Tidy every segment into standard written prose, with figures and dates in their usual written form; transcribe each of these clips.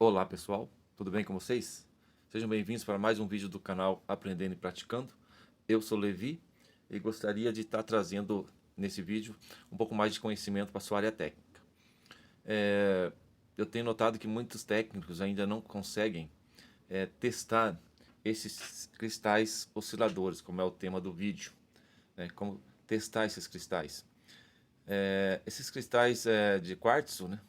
Olá pessoal, tudo bem com vocês? Sejam bem-vindos para mais um vídeo do canal Aprendendo e Praticando. Eu sou Levi e gostaria de estar trazendo nesse vídeo um pouco mais de conhecimento para a sua área técnica. Eu tenho notado que muitos técnicos ainda não conseguem testar esses cristais osciladores, como é o tema do vídeo, né? Como testar esses cristais. Esses cristais de quartzo, né?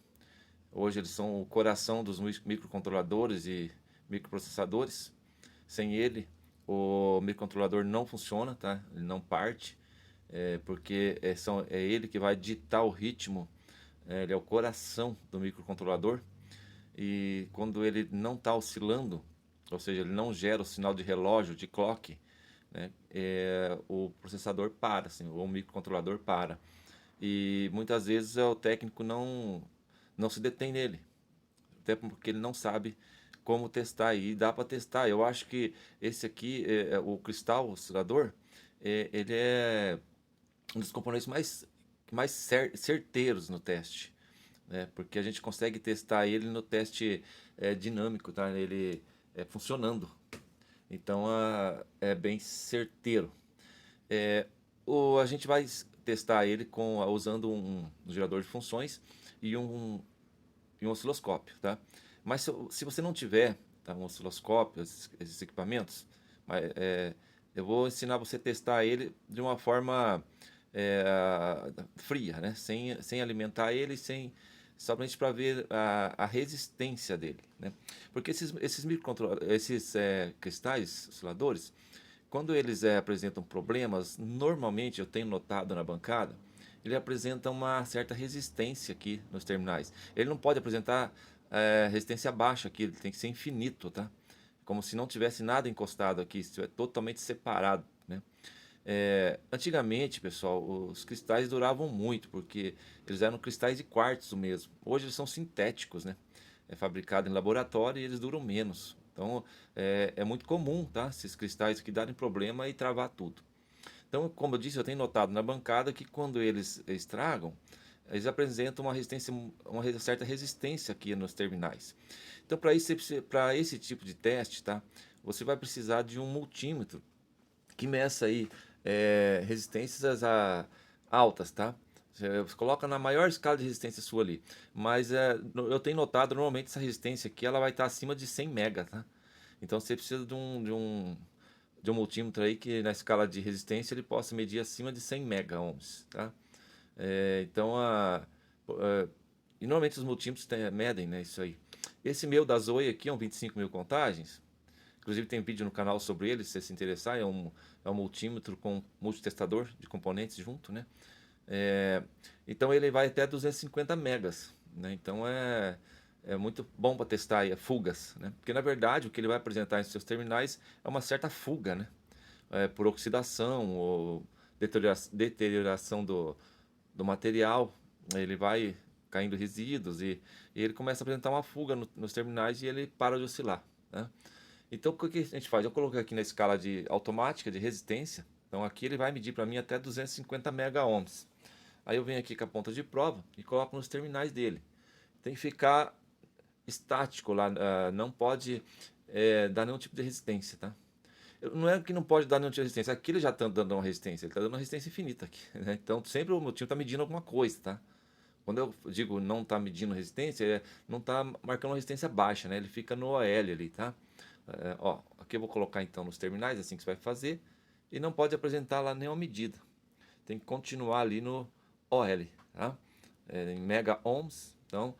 Hoje eles são o coração dos microcontroladores e microprocessadores. Sem ele, o microcontrolador não funciona, tá? Ele não parte, porque é ele que vai ditar o ritmo. Ele é o coração do microcontrolador e quando ele não está oscilando, ou seja, ele não gera o sinal de relógio, de clock, né? O processador para, assim, ou o microcontrolador para. E muitas vezes o técnico não se detém nele, até porque ele não sabe como testar, e dá para testar. Eu acho que esse aqui, o cristal oscilador, ele é um dos componentes mais certeiros no teste, né? Porque a gente consegue testar ele no teste dinâmico, tá? Ele funcionando. Então é bem certeiro. É, a gente vai testar ele usando um gerador de funções e um osciloscópio, tá? Mas se você não tiver, tá, um osciloscópio, esses equipamentos, eu vou ensinar você a testar ele de uma forma é, fria, né? Sem alimentar ele, somente para ver a resistência dele, né? Porque esses cristais osciladores, quando eles apresentam problemas, normalmente eu tenho notado na bancada, ele apresenta uma certa resistência aqui nos terminais. Ele não pode apresentar resistência baixa aqui, ele tem que ser infinito, tá? Como se não tivesse nada encostado aqui, é totalmente separado, né? Antigamente, pessoal, os cristais duravam muito, porque eles eram cristais de quartzo mesmo. Hoje eles são sintéticos, né? É fabricado em laboratório e eles duram menos. Então é muito comum, tá? Esses cristais que darem problema e travar tudo. Então, como eu disse, eu tenho notado na bancada que quando eles estragam, eles apresentam uma certa resistência aqui nos terminais. Então, para esse tipo de teste, tá? Você vai precisar de um multímetro que meça aí resistências altas, tá? Você coloca na maior escala de resistência sua ali. Mas eu tenho notado, normalmente essa resistência aqui ela vai estar acima de 100 mega, tá? Então você precisa de um multímetro aí que na escala de resistência ele possa medir acima de 100 mega ohms, tá? Então e normalmente os multímetros medem, né, isso aí. Esse meu da Zoe aqui é um 25.000 contagens. Inclusive tem vídeo no canal sobre ele, se você se interessar. É um multímetro com multitestador de componentes junto, né? É, então ele vai até 250 megas, né? Então é muito bom para testar aí, fugas, né? Porque na verdade o que ele vai apresentar em seus terminais é uma certa fuga, né? Por oxidação ou deterioração do material, ele vai caindo resíduos e ele começa a apresentar uma fuga nos terminais e ele para de oscilar, né? Então o que a gente faz? Eu coloquei aqui na escala automática de resistência. Então aqui ele vai medir para mim até 250 mega ohms. Aí eu venho aqui com a ponta de prova e coloco nos terminais dele. Tem que ficar estático lá, não pode dar nenhum tipo de resistência, tá? Não é que não pode dar nenhum tipo de resistência, aqui ele já está dando uma resistência, ele está dando uma resistência infinita aqui, né? Então sempre o meu time está medindo alguma coisa, tá? Quando eu digo não está medindo resistência, não está marcando uma resistência baixa, né? Ele fica no OL ali, tá? Ó, aqui eu vou colocar então nos terminais, assim que você vai fazer, e não pode apresentar lá nenhuma medida. Tem que continuar ali no OL, tá? Em mega ohms, então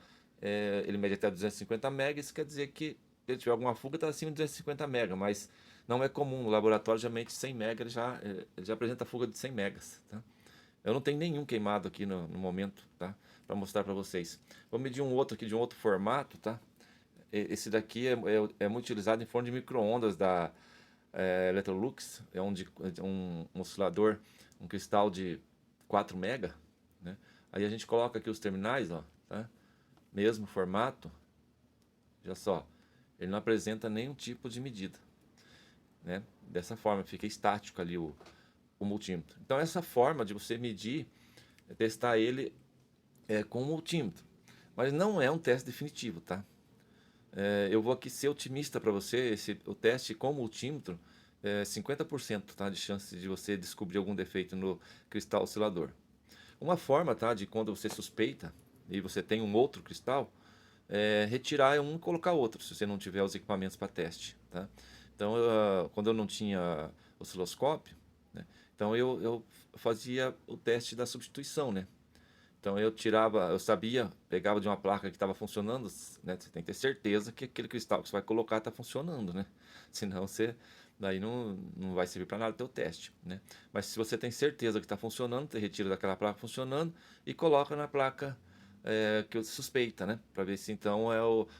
ele mede até 250 mega, isso quer dizer que se ele tiver alguma fuga está acima de 250 mega, mas não é comum, no laboratório geralmente 100 mega ele já apresenta fuga de 100 megas, tá? Eu não tenho nenhum queimado aqui no momento, tá? Para mostrar para vocês. Vou medir um outro aqui de um outro formato, tá? Esse daqui é muito utilizado em forno de micro-ondas da Electrolux. É um oscilador, um cristal de 4 mega, né? Aí a gente coloca aqui os terminais, ó, tá? Mesmo formato, já só. Ele não apresenta nenhum tipo de medida, né? Dessa forma, fica estático ali o multímetro. Então essa forma de você medir, testar ele com o multímetro. Mas não é um teste definitivo, tá? Eu vou aqui ser otimista para você, o teste com multímetro é 50%, tá, de chance de você descobrir algum defeito no cristal oscilador. Uma forma, tá, de quando você suspeita e você tem um outro cristal, retirar um e colocar outro, se você não tiver os equipamentos para teste, tá? Então, quando eu não tinha osciloscópio, né, então eu fazia o teste da substituição, né? Então eu tirava, eu sabia, pegava de uma placa que estava funcionando, né? Você tem que ter certeza que aquele cristal que você vai colocar está funcionando, né? Senão você, daí não vai servir para nada o teu teste, né? Mas se você tem certeza que está funcionando, você retira daquela placa funcionando e coloca na placa que você suspeita, né? Para ver se então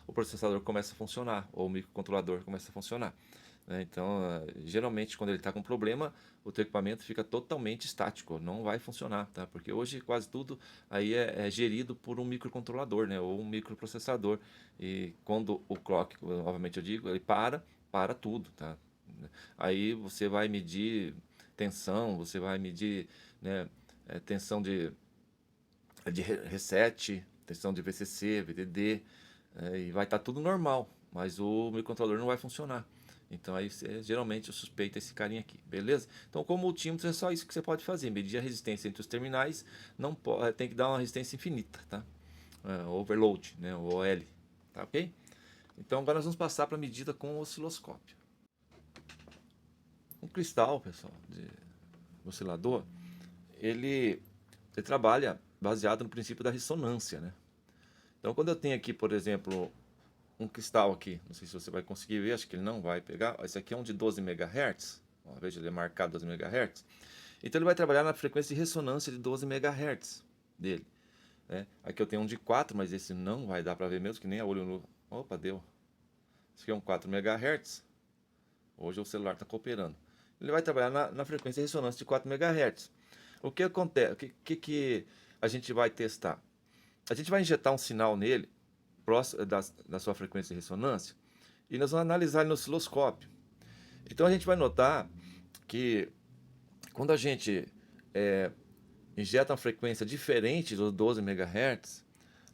o processador começa a funcionar ou o microcontrolador começa a funcionar, né? Então, geralmente quando ele está com problema, o teu equipamento fica totalmente estático, não vai funcionar, tá? Porque hoje quase tudo aí é gerido por um microcontrolador, né? Ou um microprocessador. E quando o clock, novamente eu digo, ele para tudo, tá? Aí você vai medir tensão, você vai medir, né, tensão de reset, tensão de VCC, VDD, e vai estar tudo normal, mas o microcontrolador não vai funcionar. Então aí geralmente eu suspeito esse carinha aqui, beleza? Então com o multímetro é só isso que você pode fazer, medir a resistência entre os terminais, não pode, tem que dar uma resistência infinita, tá? Overload, né? O OL, tá ok? Então agora nós vamos passar para a medida com o osciloscópio. Um cristal, pessoal, de oscilador, ele, ele trabalha baseado no princípio da ressonância, né? Então quando eu tenho aqui, por exemplo, um cristal aqui, não sei se você vai conseguir ver, acho que ele não vai pegar. Esse aqui é um de 12 MHz, ó, veja, ele é marcado 12 MHz. Então ele vai trabalhar na frequência de ressonância de 12 MHz dele, né? Aqui eu tenho um de 4, mas esse não vai dar para ver mesmo, que nem a olho nu. Opa, deu. Esse aqui é um 4 MHz. Hoje o celular está cooperando. Ele vai trabalhar na frequência de ressonância de 4 MHz. O que acontece? O que a gente vai testar? A gente vai injetar um sinal nele, próximo da sua frequência de ressonância, e nós vamos analisar ele no osciloscópio. Então a gente vai notar que quando a gente injeta uma frequência diferente dos 12 MHz,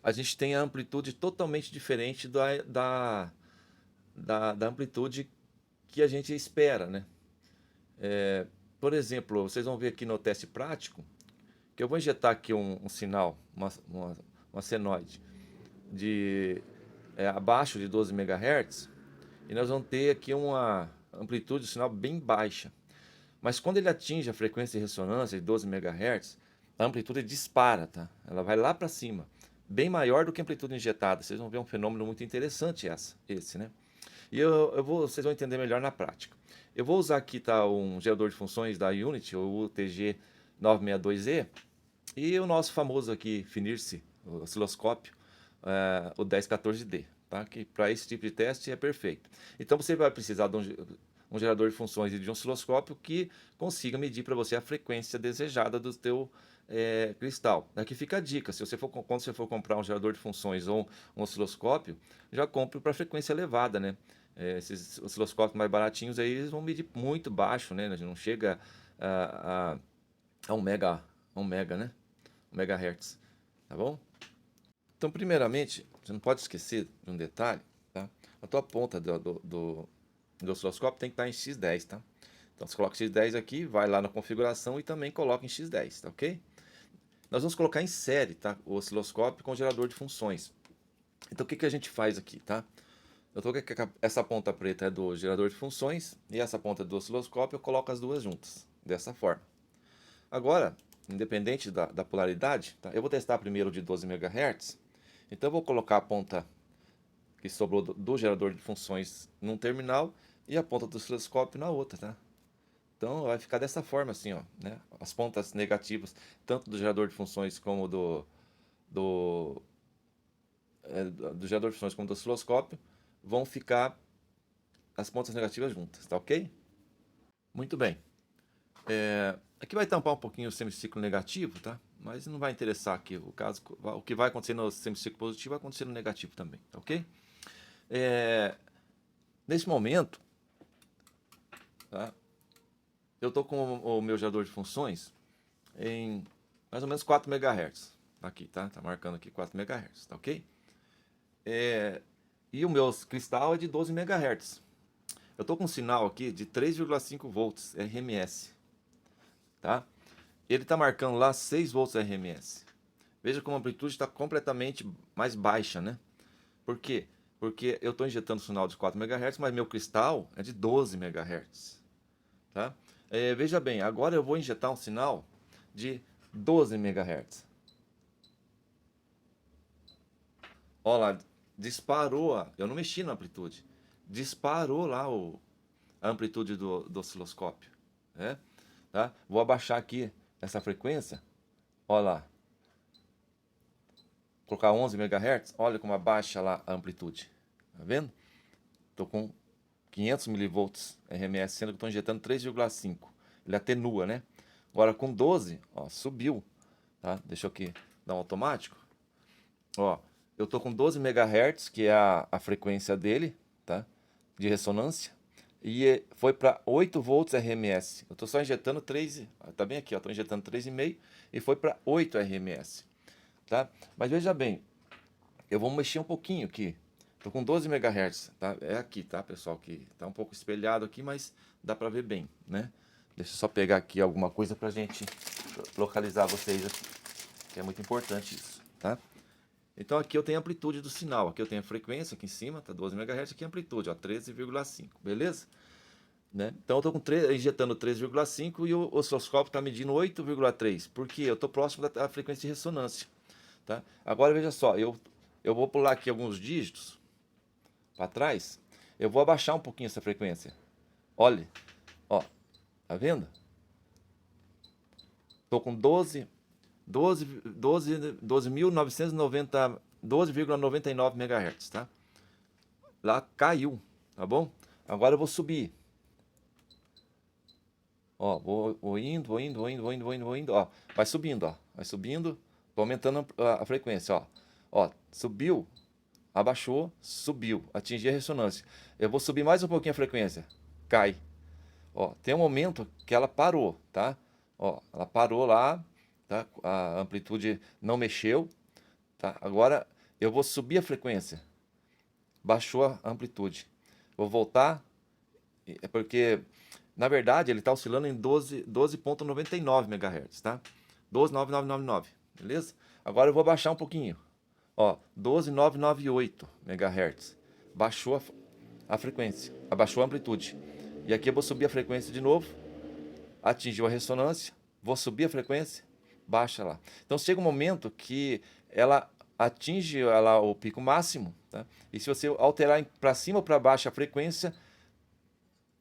a gente tem a amplitude totalmente diferente da amplitude que a gente espera, né? Por exemplo, vocês vão ver aqui no teste prático que eu vou injetar aqui um sinal, uma senoide, abaixo de 12 MHz, e nós vamos ter aqui uma amplitude do sinal bem baixa. Mas quando ele atinge a frequência de ressonância de 12 MHz, a amplitude dispara, tá? Ela vai lá para cima, bem maior do que a amplitude injetada. Vocês vão ver um fenômeno muito interessante esse, né? E vocês vão entender melhor na prática. Eu vou usar aqui, tá, um gerador de funções da Unity, o UTG-962E, e o nosso famoso aqui, Finirce, o osciloscópio, o 1014D, tá? Que para esse tipo de teste é perfeito. Então você vai precisar de um gerador de funções e de um osciloscópio que consiga medir para você a frequência desejada do teu cristal. Aqui fica a dica, quando você for comprar um gerador de funções ou um osciloscópio, já compre para frequência elevada, né? Esses osciloscópios mais baratinhos aí, eles vão medir muito baixo, né? Não chega a 1 mega, né? 1 MHz, tá bom? Então, primeiramente, você não pode esquecer de um detalhe, tá? A tua ponta do osciloscópio tem que estar em X10, tá? Então, você coloca X10 aqui, vai lá na configuração e também coloca em X10, tá ok? Nós vamos colocar em série, tá? O osciloscópio com o gerador de funções. Então, o que a gente faz aqui, tá? Eu tô com essa ponta preta é do gerador de funções e essa ponta do osciloscópio eu coloco as duas juntas, dessa forma. Agora, independente da polaridade, tá? Eu vou testar primeiro de 12 MHz. Então eu vou colocar a ponta que sobrou do gerador de funções num terminal e a ponta do osciloscópio na outra, tá? Então vai ficar dessa forma assim, ó, né? As pontas negativas, tanto do gerador de funções como do, do gerador de funções como do osciloscópio, vão ficar as pontas negativas juntas, tá ok? Muito bem. Aqui vai tampar um pouquinho o semiciclo negativo, tá? Mas não vai interessar aqui. O que vai acontecer no semiciclo positivo vai acontecer no negativo também, tá ok? Nesse momento, tá? Eu estou com o meu gerador de funções em mais ou menos 4 MHz. Aqui, tá? Tá marcando aqui 4 MHz, tá ok? E o meu cristal é de 12 MHz. Eu estou com um sinal aqui de 3,5 volts RMS, tá? Ele está marcando lá 6 volts RMS. Veja como a amplitude está completamente mais baixa, né? Por quê? Porque eu estou injetando sinal de 4 MHz, mas meu cristal é de 12 MHz, tá? Veja bem, agora eu vou injetar um sinal de 12 MHz. Olha lá, disparou, eu não mexi na amplitude, disparou lá a amplitude do osciloscópio, né? Tá? Vou abaixar aqui essa frequência, olha lá, colocar 11 MHz, olha como abaixa lá a amplitude, tá vendo? Estou com 500 milivolts RMS, sendo que estou injetando 3,5, ele atenua, né? Agora com 12, ó, subiu, tá? Deixa eu aqui dar um automático, ó, eu estou com 12 MHz, que é a frequência dele, tá? De ressonância, e foi para 8 volts RMS. Eu estou só injetando 3, tá bem aqui, ó, estou injetando 3,5 e foi para 8 RMS, tá? Mas veja bem, eu vou mexer um pouquinho aqui. Estou com 12 MHz, tá? É aqui, tá, pessoal? Que tá um pouco espelhado aqui, mas dá para ver bem, né? Deixa eu só pegar aqui alguma coisa para gente localizar vocês aqui, que é muito importante isso, tá? Então aqui eu tenho a amplitude do sinal, aqui eu tenho a frequência aqui em cima, tá 12 MHz, aqui a amplitude, ó, 13,5, beleza? Né? Então eu estou injetando 3,5 e o osciloscópio está medindo 8,3, porque eu estou próximo da frequência de ressonância, tá? Agora veja só, eu vou pular aqui alguns dígitos para trás, eu vou abaixar um pouquinho essa frequência. Olha, ó, tá vendo? Estou com 12.990, 12,99 MHz, tá? Lá caiu, tá bom? Agora eu vou subir. Ó, vou indo, ó. Vai subindo, ó. Vai subindo, tô aumentando a frequência, ó. Ó, subiu, abaixou, subiu, atingi a ressonância. Eu vou subir mais um pouquinho a frequência. Cai. Ó, tem um momento que ela parou, tá? Ó, ela parou lá, tá? A amplitude não mexeu, tá? Agora eu vou subir a frequência. Baixou a amplitude. Vou voltar, é porque na verdade ele está oscilando em 12,99 MHz, tá? 12,9999, beleza? Agora eu vou baixar um pouquinho. Ó, 12,998 MHz. Baixou a frequência, abaixou a amplitude. E aqui eu vou subir a frequência de novo. Atingiu a ressonância, vou subir a frequência, baixa lá. Então chega um momento que ela atinge lá o pico máximo, tá? E se você alterar para cima ou para baixo a frequência,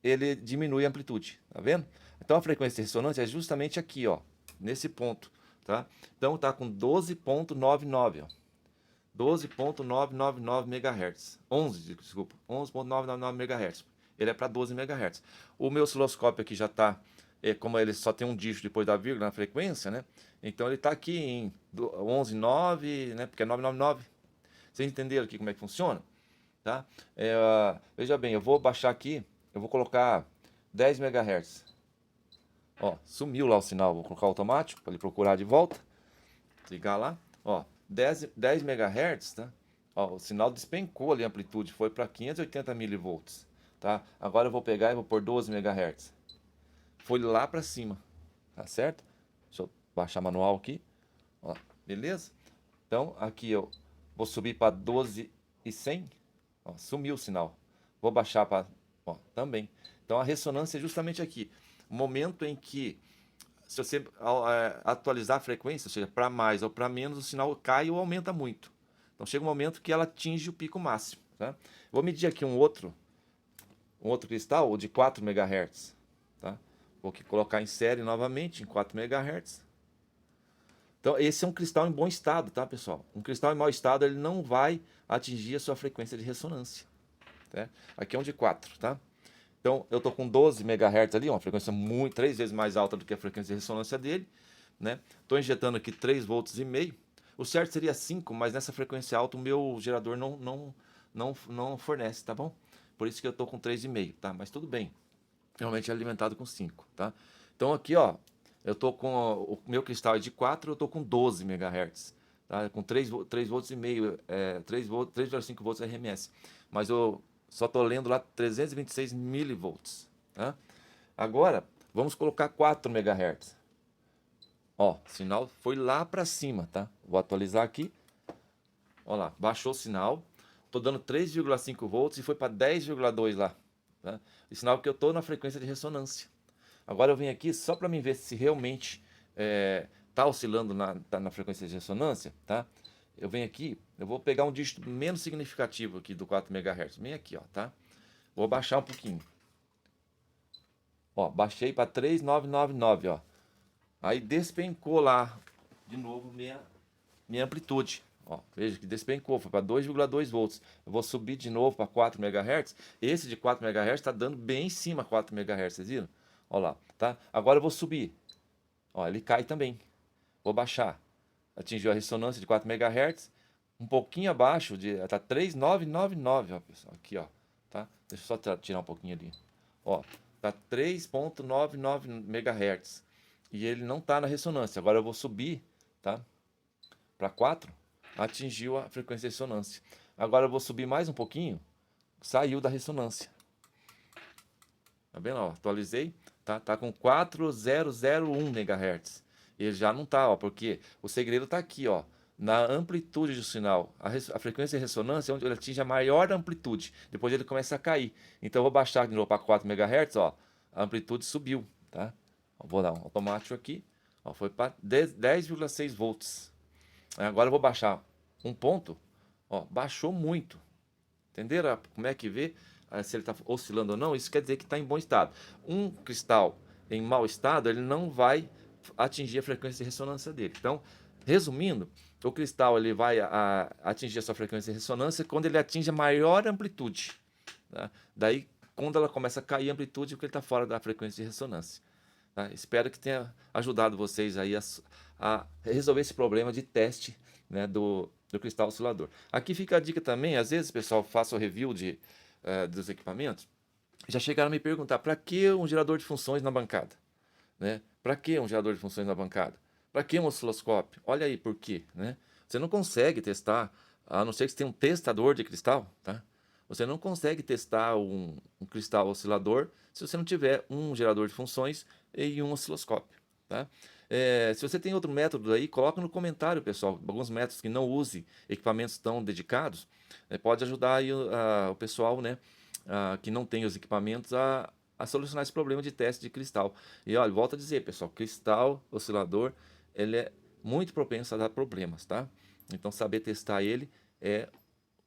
ele diminui a amplitude, tá vendo? Então a frequência de ressonância é justamente aqui, ó, nesse ponto, tá? Então tá com 12,99, ó. 12,999 MHz. 11, desculpa, 11,999 MHz. Ele é para 12 MHz. O meu osciloscópio aqui já está, como ele só tem um dígito depois da vírgula na frequência, né? Então ele está aqui em 11,9, né? Porque é 999. Vocês entenderam aqui como é que funciona? Tá? Veja bem, eu vou baixar aqui, eu vou colocar 10 MHz. Ó, sumiu lá o sinal, vou colocar automático para ele procurar de volta. Ligar lá, ó, 10 MHz, tá? Ó, o sinal despencou ali a amplitude, foi para 580 milivolts, tá? Agora eu vou pegar e vou pôr 12 MHz. Foi lá para cima, tá certo? Deixa eu baixar manual aqui, ó, beleza? Então aqui eu vou subir para 12,100, ó, sumiu o sinal. Vou baixar para, ó, também. Então a ressonância é justamente aqui, o momento em que se você atualizar a frequência, ou seja, para mais ou para menos, o sinal cai ou aumenta muito. Então chega um momento que ela atinge o pico máximo, tá? Vou medir aqui um outro cristal, o de 4 MHz, tá? Vou aqui colocar em série novamente, em 4 MHz. Então esse é um cristal em bom estado, tá, pessoal? Um cristal em mau estado, ele não vai atingir a sua frequência de ressonância, tá? Aqui é um de 4, tá? Então eu estou com 12 MHz ali, uma frequência 3 vezes mais alta do que a frequência de ressonância dele, né? Estou injetando aqui 3,5 volts. O certo seria 5, mas nessa frequência alta o meu gerador não fornece, tá bom? Por isso que eu estou com 3,5, tá? Mas tudo bem. Realmente é alimentado com 5, tá? Então aqui, ó, eu estou com o meu cristal é de 4, eu estou com 12 MHz. tá? Com 3 volts e meio, 3,5 volts RMS. Mas eu só estou lendo lá 326 milivolts, tá? Agora, vamos colocar 4 MHz. Ó, o sinal foi lá para cima, tá? Vou atualizar aqui. Ó lá, baixou o sinal. Tô dando 3,5 volts e foi para 10,2 lá, tá? O sinal que eu tô na frequência de ressonância. Agora eu venho aqui só para mim ver se realmente tá oscilando tá na frequência de ressonância, tá? Eu venho aqui, eu vou pegar um dígito menos significativo aqui do 4 MHz. Vem aqui, ó, tá? Vou baixar um pouquinho. Ó, baixei para 3,999, ó. Aí despencou lá de novo minha amplitude. Ó, veja que despencou, foi para 2,2 volts. Eu vou subir de novo para 4 MHz. Esse de 4 MHz está dando bem em cima 4 MHz, vocês viram? Ó lá, tá? Agora eu vou subir. Ó, ele cai também. Vou baixar. Atingiu a ressonância de 4 MHz. Um pouquinho abaixo, tá 3,999, ó, pessoal. Aqui, ó, tá? Deixa eu só tirar um pouquinho ali. Ó, tá 3,99 MHz. E ele não tá na ressonância. Agora eu vou subir, tá? Para 4. Atingiu a frequência de ressonância. Agora eu vou subir mais um pouquinho. Saiu da ressonância. Tá vendo? Ó, atualizei. Tá com 4,001 MHz. Ele já não tá, ó, porque o segredo tá aqui, ó, na amplitude do sinal. A frequência de ressonância é onde ele atinge a maior amplitude. Depois ele começa a cair. Então eu vou baixar de novo para 4 MHz, ó. A amplitude subiu, tá? Vou dar um automático aqui. Ó, foi para 10,6 volts. Agora eu vou baixar um ponto. Ó, baixou muito. Entenderam como é que vê se ele está oscilando ou não? Isso quer dizer que está em bom estado. Um cristal em mau estado, ele não vai atingir a frequência de ressonância dele. Então, resumindo, o cristal ele vai atingir a sua frequência de ressonância quando ele atinge a maior amplitude. Tá? Daí, quando ela começa a cair a amplitude, porque ele está fora da frequência de ressonância. Tá? Espero que tenha ajudado vocês aí a resolver esse problema de teste, né, do cristal oscilador. Aqui fica a dica também, às vezes, pessoal, faço o review dos equipamentos, já chegaram a me perguntar, para que um gerador de funções na bancada? Né? Para que um gerador de funções na bancada? Para que um osciloscópio? Olha aí por quê, né? Você não consegue testar, a não ser que você tenha um testador de cristal, tá? Você não consegue testar um cristal oscilador se você não tiver um gerador de funções e um osciloscópio, tá? Se você tem outro método aí, coloca no comentário, pessoal, alguns métodos que não use equipamentos tão dedicados, pode ajudar aí o pessoal, né, que não tem os equipamentos a solucionar esse problema de teste de cristal. E olha, volto a dizer, pessoal, cristal oscilador, ele é muito propenso a dar problemas, tá? Então saber testar ele é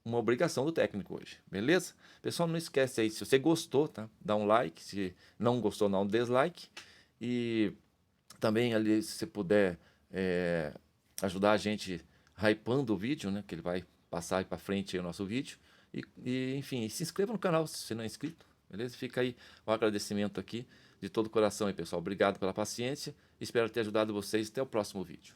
uma obrigação do técnico hoje, beleza? Pessoal, não esquece aí, se você gostou, tá? Dá um like, se não gostou, dá um dislike. E também ali, se você puder ajudar a gente hypando o vídeo, né? Que ele vai passar aí para frente aí o nosso vídeo. Enfim, se inscreva no canal se você não é inscrito, beleza? Fica aí o agradecimento aqui de todo o coração aí, pessoal. Obrigado pela paciência. Espero ter ajudado vocês. Até o próximo vídeo.